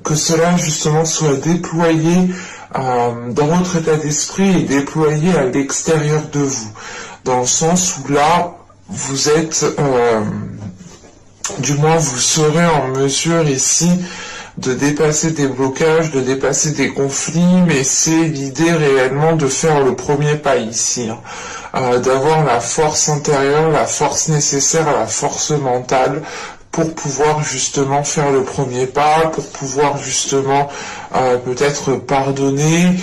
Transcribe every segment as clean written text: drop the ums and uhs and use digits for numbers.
que cela justement soit déployé dans votre état d'esprit et déployé à l'extérieur de vous, dans le sens où là, vous êtes, du moins vous serez en mesure ici de dépasser des blocages, de dépasser des conflits, mais c'est l'idée réellement de faire le premier pas ici, hein, d'avoir la force intérieure, la force nécessaire, la force mentale pour pouvoir justement faire le premier pas, pour pouvoir justement peut-être pardonner.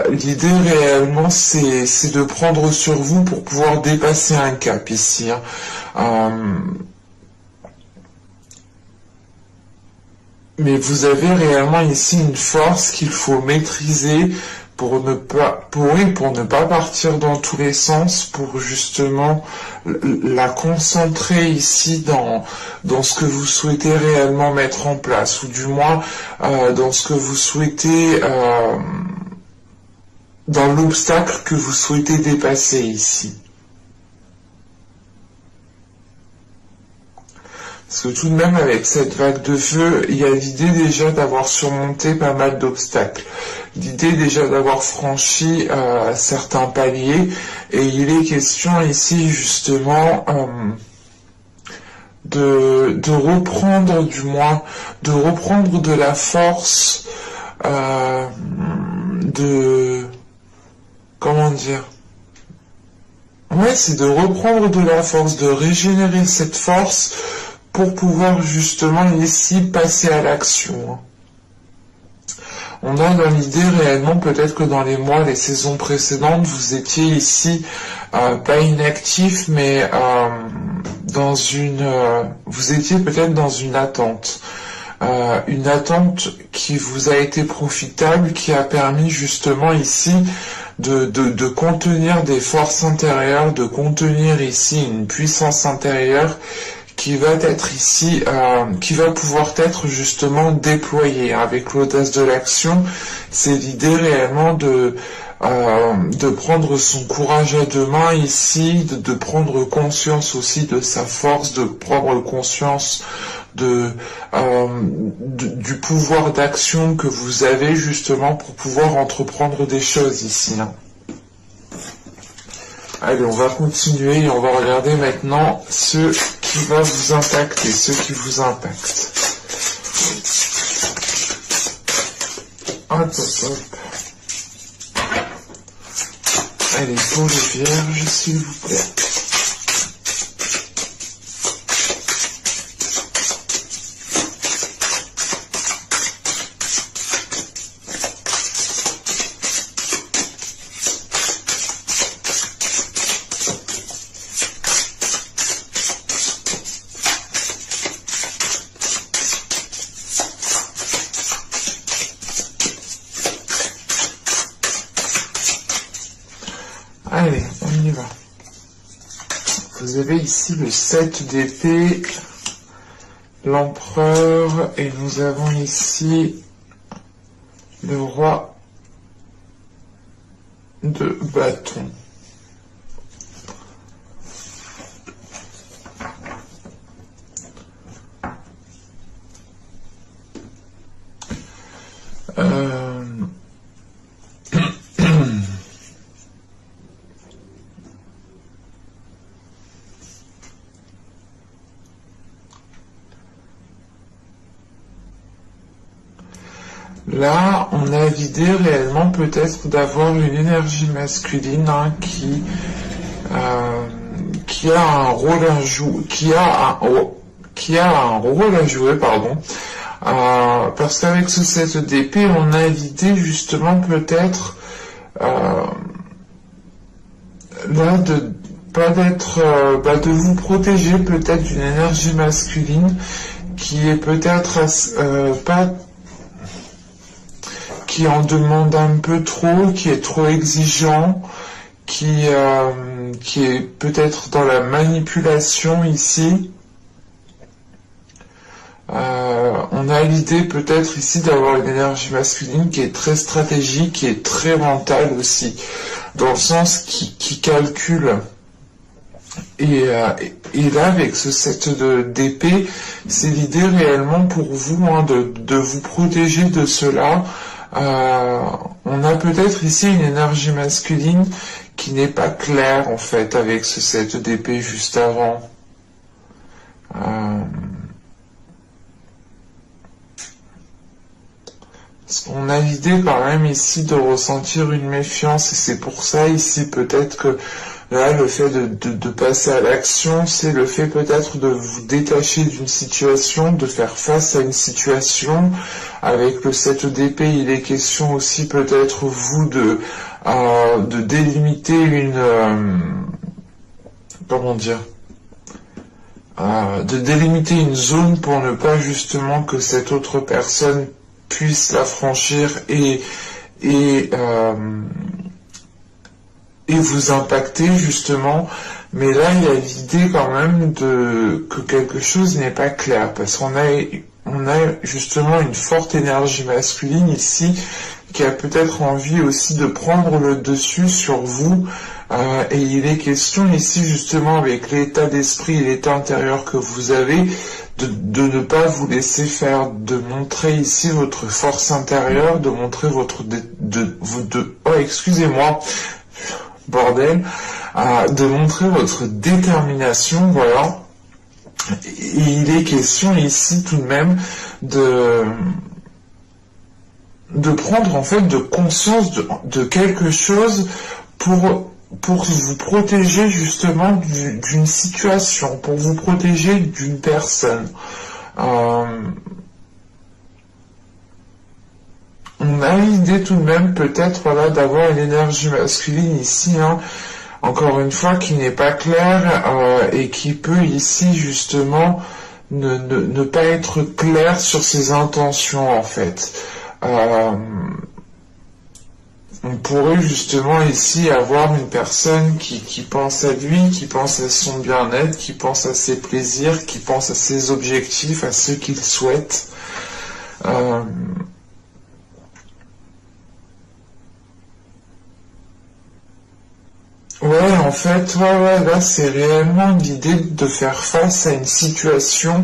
L'idée réellement c'est de prendre sur vous pour pouvoir dépasser un cap ici, hein. Mais vous avez réellement ici une force qu'il faut maîtriser pour ne pas partir dans tous les sens, pour justement la concentrer ici dans ce que vous souhaitez réellement mettre en place, ou du moins dans ce que vous souhaitez, dans l'obstacle que vous souhaitez dépasser ici. Parce que tout de même, avec cette vague de feu, il y a l'idée déjà d'avoir surmonté pas mal d'obstacles. L'idée déjà d'avoir franchi certains paliers. Et il est question ici, justement, de reprendre, du moins, de reprendre de la force, comment dire? Ouais, c'est de reprendre de la force, de régénérer cette force, pour pouvoir justement ici passer à l'action. On a dans l'idée réellement, peut-être que dans les mois, les saisons précédentes, vous étiez ici pas inactif, mais vous étiez peut-être dans une attente qui vous a été profitable, qui a permis justement ici de contenir des forces intérieures, de contenir ici une puissance intérieure qui va être ici, qui va pouvoir être justement déployé avec l'audace de l'action. C'est l'idée réellement de prendre son courage à deux mains ici, de prendre conscience aussi de sa force, de prendre conscience du pouvoir d'action que vous avez justement pour pouvoir entreprendre des choses ici, hein. Allez, on va continuer et on va regarder maintenant ce qui va vous impacter, ce qui vous impacte. Hop, hop, hop. Allez, pour les vierges, s'il vous plaît. Allez, on y va. Vous avez ici le 7 d'épée, l'empereur, et nous avons ici le roi de bâton. Là, on a l'idée réellement peut-être d'avoir une énergie masculine, hein, qui a un rôle à jouer, qui a un rôle à jouer, pardon. Parce qu'avec ce 7 d'épée, on a l'idée justement peut-être là de vous protéger peut-être d'une énergie masculine qui est peut-être qui en demande un peu trop, qui est trop exigeant, qui est peut-être dans la manipulation ici. On a l'idée peut-être ici d'avoir une énergie masculine qui est très stratégique, qui est très mentale aussi, dans le sens qui calcule Et là, avec ce set d'épée, c'est l'idée réellement pour vous hein, de vous protéger de cela. On a peut-être ici une énergie masculine qui n'est pas claire en fait avec ce set d'épée juste avant. On a l'idée quand même ici de ressentir une méfiance et c'est pour ça ici peut-être que là le fait de passer à l'action, c'est le fait peut-être de vous détacher d'une situation, de faire face à une situation. Avec le 7 d'épée, il est question aussi peut-être vous de délimiter comment dire, de délimiter une zone pour ne pas justement que cette autre personne puisse la franchir et vous impacter justement. Mais là, il y a l'idée quand même que quelque chose n'est pas clair parce qu'on a justement une forte énergie masculine ici qui a peut-être envie aussi de prendre le dessus sur vous. Et il est question ici justement avec l'état d'esprit et l'état intérieur que vous avez de ne pas vous laisser faire, de montrer ici votre force intérieure, de montrer votre oh excusez-moi bordel, de montrer votre détermination, voilà. Et il est question ici tout de même de prendre en fait de conscience de quelque chose pour vous protéger justement d'une situation, pour vous protéger d'une personne. On a l'idée tout de même peut-être voilà, d'avoir une énergie masculine ici, hein, encore une fois, qui n'est pas claire et qui peut ici justement ne pas être clair sur ses intentions en fait. On pourrait justement ici avoir une personne qui pense à lui, qui pense à son bien-être, qui pense à ses plaisirs, qui pense à ses objectifs, à ce qu'il souhaite. Ouais, en fait, ouais, là, c'est réellement l'idée de faire face à une situation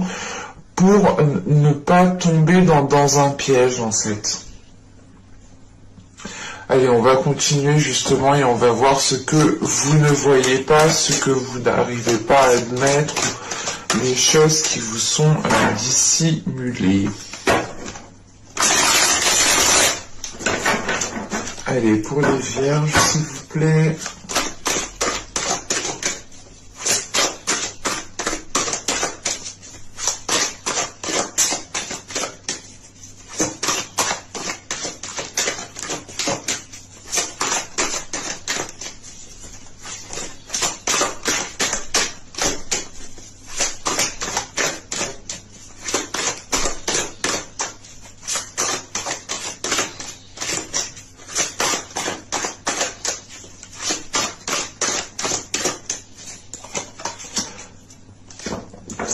pour ne pas tomber dans un piège, en fait. Allez, on va continuer justement et on va voir ce que vous ne voyez pas, ce que vous n'arrivez pas à admettre, les choses qui vous sont dissimulées. Allez, pour les vierges, s'il vous plaît.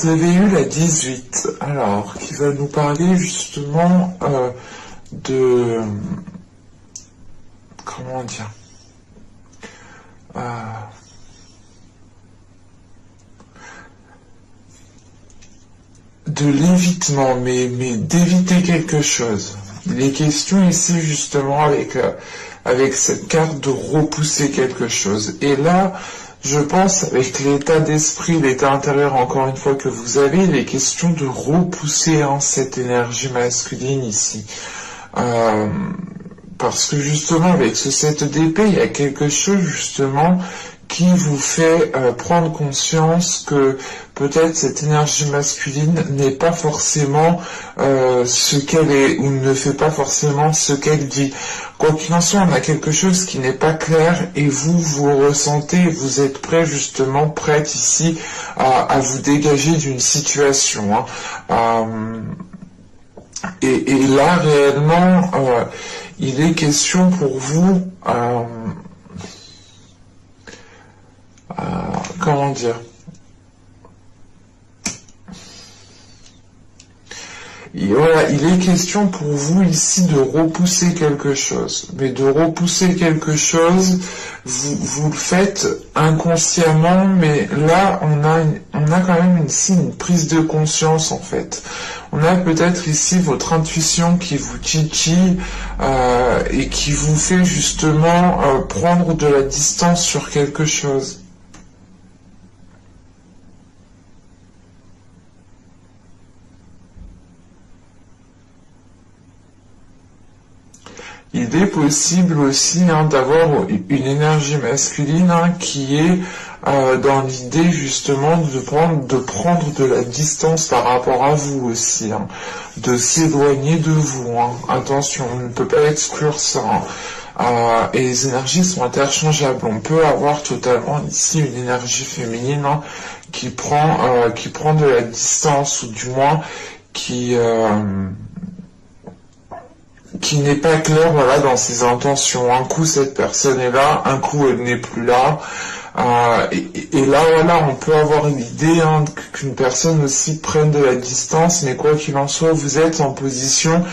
Vous avez eu la 18, alors, qui va nous parler justement de... Comment dire de l'évitement, mais d'éviter quelque chose. Il est question ici justement avec cette carte de repousser quelque chose. Et là, je pense avec l'état d'esprit, l'état intérieur encore une fois que vous avez, il est question de repousser cette énergie masculine ici. Parce que justement avec ce 7 d'épée, il y a quelque chose justement qui vous fait prendre conscience que peut-être cette énergie masculine n'est pas forcément ce qu'elle est ou ne fait pas forcément ce qu'elle dit. Quoi qu'il en soit, on a quelque chose qui n'est pas clair et vous ressentez, vous êtes prêt justement, prête ici à vous dégager d'une situation. Et là réellement, il est question pour vous... comment dire, voilà, il est question pour vous ici de repousser quelque chose. Mais de repousser quelque chose, vous le faites inconsciemment, mais là, on a quand même ici une prise de conscience, en fait. On a peut-être ici votre intuition qui vous titille et qui vous fait justement prendre de la distance sur quelque chose. Il est possible aussi d'avoir une énergie masculine qui est dans l'idée justement de prendre de la distance par rapport à vous aussi, de s'éloigner de vous. Attention, on ne peut pas exclure ça. Et les énergies sont interchangeables. On peut avoir totalement ici une énergie féminine qui prend de la distance, ou du moins qui n'est pas clair, voilà, dans ses intentions. Un coup cette personne est là, un coup elle n'est plus là. Et là, voilà, on peut avoir l'idée qu'une personne aussi prenne de la distance, mais quoi qu'il en soit, vous êtes en position,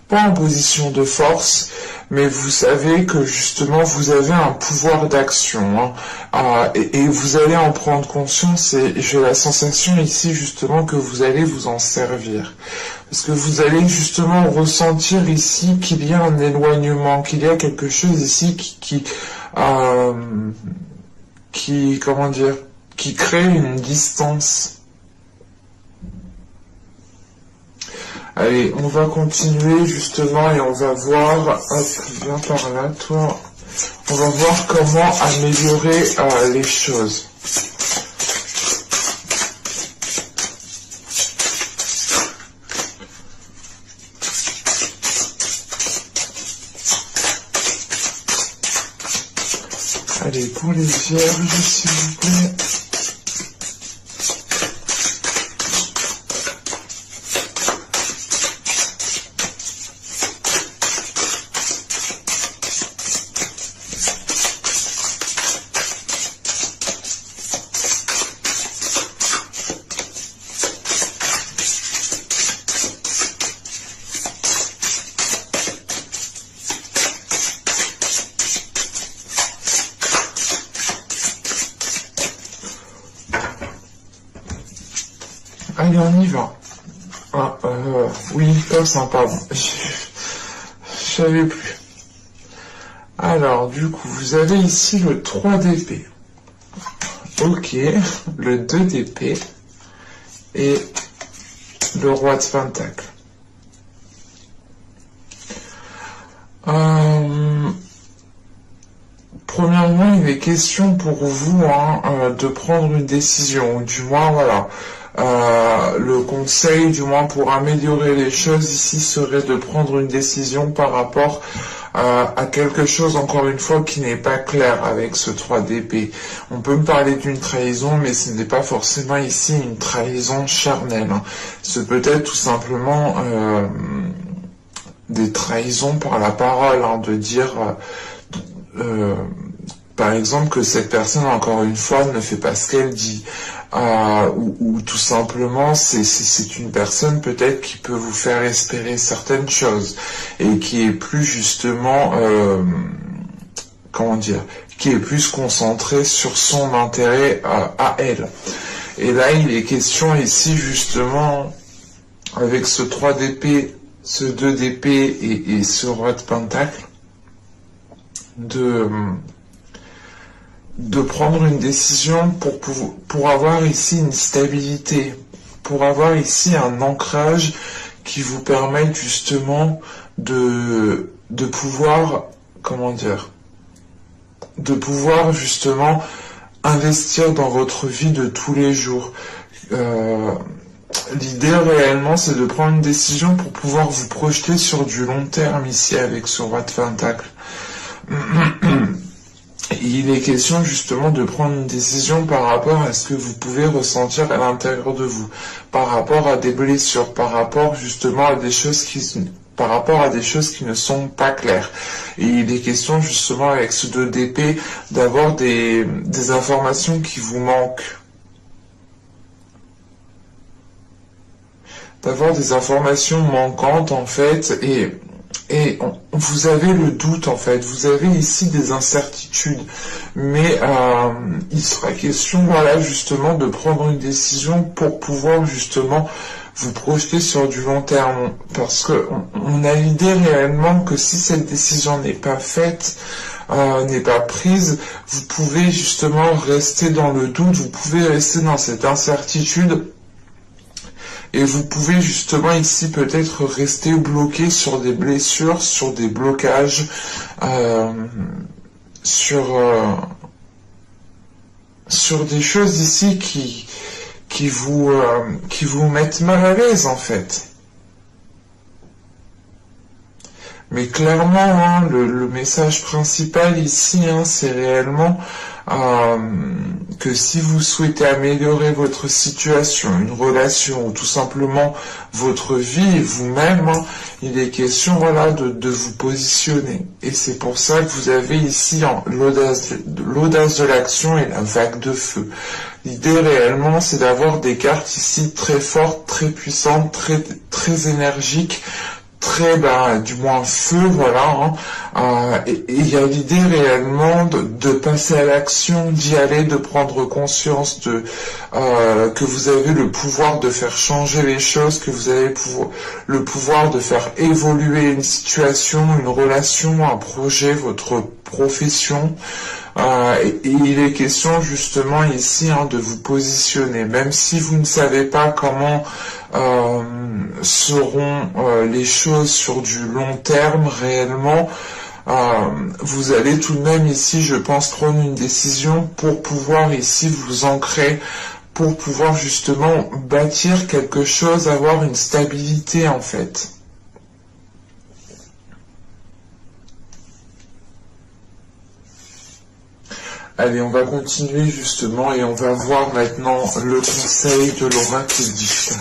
pas en position de force, mais vous savez que justement vous avez un pouvoir d'action, et vous allez en prendre conscience, et j'ai la sensation ici justement que vous allez vous en servir. Parce que vous allez justement ressentir ici qu'il y a un éloignement, qu'il y a quelque chose ici comment dire, qui crée une distance. Allez, on va continuer justement et on va voir, hop, viens par là, toi. On va voir comment améliorer les choses. Allez, pour les vierges, s'il vous plaît. Allez, on y va. Oui, pas sympa. Je savais plus. Alors, du coup, vous avez ici le 3 d'épée. Ok, le 2 d'épée et le roi de pentacle. Premièrement, il est question pour vous de prendre une décision, ou du moins, voilà. Le conseil, du moins pour améliorer les choses ici, serait de prendre une décision par rapport à quelque chose, encore une fois, qui n'est pas clair avec ce 3 d'épée. On peut me parler d'une trahison, mais ce n'est pas forcément ici une trahison charnelle. C'est peut-être tout simplement des trahisons par la parole, de dire... par exemple que cette personne, encore une fois, ne fait pas ce qu'elle dit, ou tout simplement c'est une personne peut-être qui peut vous faire espérer certaines choses et qui est plus justement, comment dire, qui est plus concentrée sur son intérêt à elle. Et là, il est question ici justement, avec ce 3 d'épée, ce 2 d'épée et ce roi de pentacle, de prendre une décision pour avoir ici une stabilité, pour avoir ici un ancrage qui vous permette justement de pouvoir, comment dire, de pouvoir justement investir dans votre vie de tous les jours. L'idée réellement, c'est de prendre une décision pour pouvoir vous projeter sur du long terme ici avec ce roi de pentacle. Il est question justement de prendre une décision par rapport à ce que vous pouvez ressentir à l'intérieur de vous, par rapport à des blessures, par rapport justement à des choses qui ne sont pas claires. Et il est question justement avec ce 2 d'épée d'avoir des informations qui vous manquent. d'avoir des informations manquantes en fait, et vous avez le doute en fait, vous avez ici des incertitudes, mais il sera question, voilà, justement de prendre une décision pour pouvoir justement vous projeter sur du long terme, parce que on a l'idée réellement que si cette décision n'est pas faite, n'est pas prise, vous pouvez justement rester dans le doute, vous pouvez rester dans cette incertitude, et vous pouvez justement ici peut-être rester bloqué sur des blessures, sur des blocages, sur des choses ici qui vous mettent mal à l'aise en fait. Mais clairement, hein, le message principal ici, hein, c'est réellement que si vous souhaitez améliorer votre situation, une relation, ou tout simplement votre vie, vous-même, hein, il est question, voilà, de vous positionner. Et c'est pour ça que vous avez ici l'audace de l'action et la vague de feu. L'idée réellement, c'est d'avoir des cartes ici très fortes, très puissantes, très énergiques, très du moins feu, voilà, hein. Et il y a l'idée réellement de passer à l'action, d'y aller, de prendre conscience que vous avez le pouvoir de faire changer les choses, que vous avez le pouvoir de faire évoluer une situation, une relation, un projet, votre profession. Et il est question justement ici, hein, de vous positionner, même si vous ne savez pas comment seront les choses sur du long terme réellement. Vous allez tout de même ici, je pense, prendre une décision pour pouvoir ici vous ancrer, pour pouvoir justement bâtir quelque chose, avoir une stabilité en fait. Allez, on va continuer justement et on va voir maintenant le conseil de l'oracle d'Ishtar.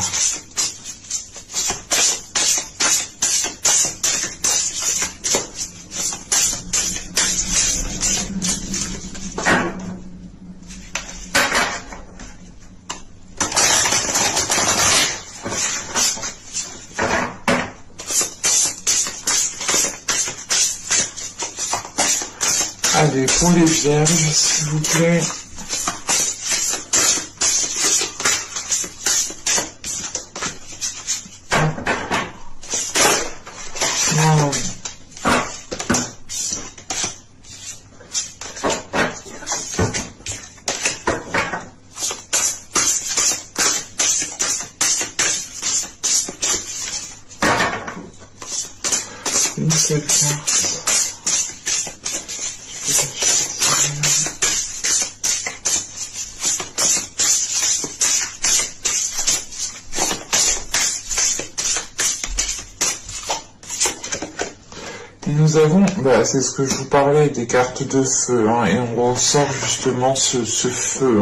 Allez, pour les vierges, s'il vous plaît. Une seule carte. Nous avons, c'est ce que je vous parlais des cartes de feu, hein, et on ressort justement ce feu.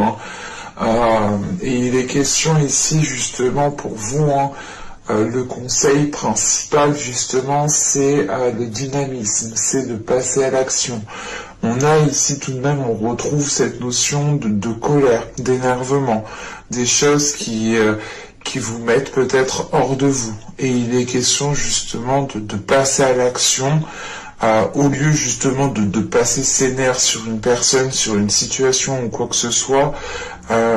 Hein, et il est question ici justement pour vous, hein, le conseil principal justement, c'est le dynamisme, c'est de passer à l'action. On a ici tout de même, on retrouve cette notion de colère, d'énervement, des choses qui vous mettent peut-être hors de vous. Et il est question justement de passer à l'action, au lieu justement de passer ses nerfs sur une personne, sur une situation ou quoi que ce soit.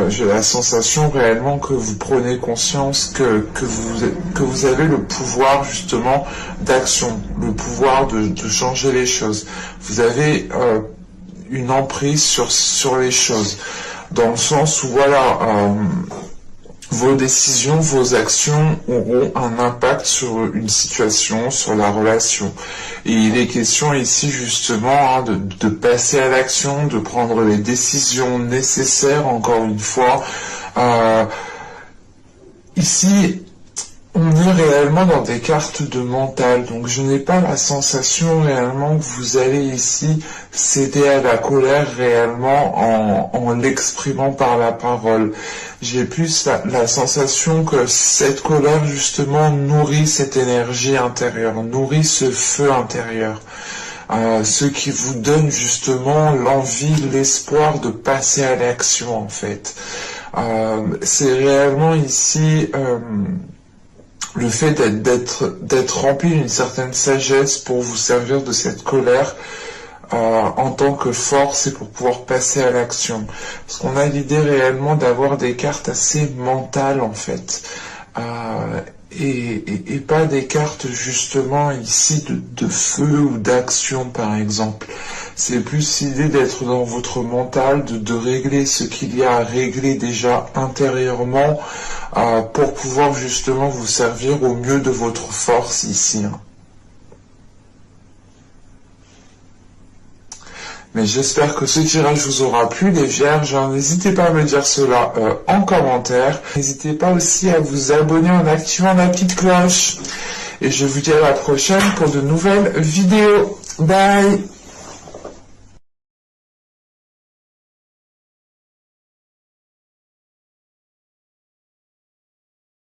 J'ai la sensation réellement que vous prenez conscience que vous avez le pouvoir justement d'action, le pouvoir de changer les choses. Vous avez une emprise sur les choses, dans le sens où voilà, vos décisions, vos actions auront un impact sur une situation, sur la relation. Et il est question ici justement, hein, de passer à l'action, de prendre les décisions nécessaires, encore une fois. Ici, on est réellement dans des cartes de mental, donc je n'ai pas la sensation réellement que vous allez ici céder à la colère réellement en l'exprimant par la parole. J'ai plus la sensation que cette colère justement nourrit cette énergie intérieure, nourrit ce feu intérieur, ce qui vous donne justement l'envie, l'espoir de passer à l'action en fait. C'est réellement ici le fait d'être rempli d'une certaine sagesse pour vous servir de cette colère en tant que force et pour pouvoir passer à l'action. Parce qu'on a l'idée réellement d'avoir des cartes assez mentales en fait. Et pas des cartes justement ici de feu ou d'action par exemple. C'est plus l'idée d'être dans votre mental, de régler ce qu'il y a à régler déjà intérieurement pour pouvoir justement vous servir au mieux de votre force ici. Mais j'espère que ce tirage vous aura plu, les vierges. N'hésitez pas à me dire cela en commentaire. N'hésitez pas aussi à vous abonner en activant la petite cloche. Et je vous dis à la prochaine pour de nouvelles vidéos. Bye!